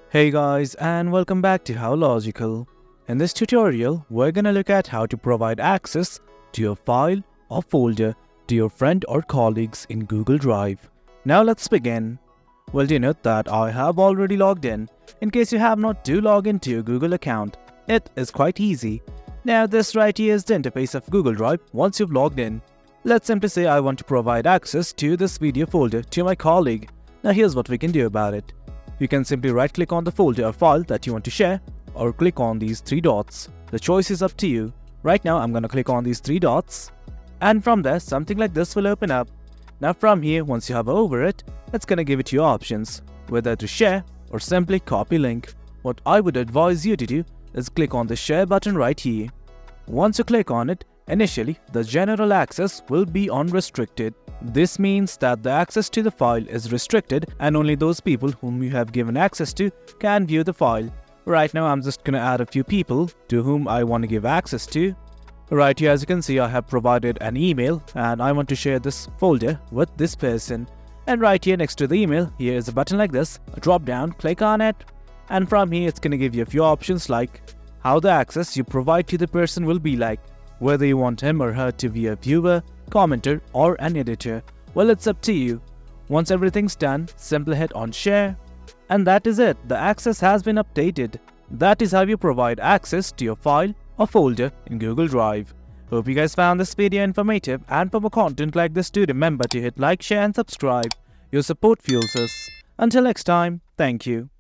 Hey guys, and welcome back to How Logical. In this tutorial, we're gonna look at how to provide access to your file or folder to your friend or colleagues in Google Drive. Now let's begin. Well, do note that I have already logged in. In case you have not, do log into your Google account. It is quite easy. Now this right here is the interface of Google Drive once you've logged in. Let's simply say I want to provide access to this video folder to my colleague. Now here's what we can do about it. You can simply right-click on the folder or file that you want to share or click on these three dots. The choice is up to you. Right now I'm going to click on these three dots, and from there something like this will open up. Now from here, once you hover over it, it's going to give it your options, whether to share or simply copy link. What I would advise you to do is click on the share button right here. Once you click on it, initially the general access will be unrestricted. This means that the access to the file is restricted and only those people whom you have given access to can view the file. Right now I'm just gonna add a few people to whom I want to give access to. Right here, as you can see, I have provided an email and I want to share this folder with this person. And right here next to the email, here is a button like this, a drop down, click on it, and from here it's gonna give you a few options like how the access you provide to the person will be like, whether you want him or her to be a viewer, commenter or an editor. Well, it's up to you. Once everything's done, simply hit on share, and that is it. The access has been updated. That is how you provide access to your file or folder in Google Drive. Hope you guys found this video informative, and for more content like this, do remember to hit like, share and subscribe. Your support fuels us. Until next time, thank you.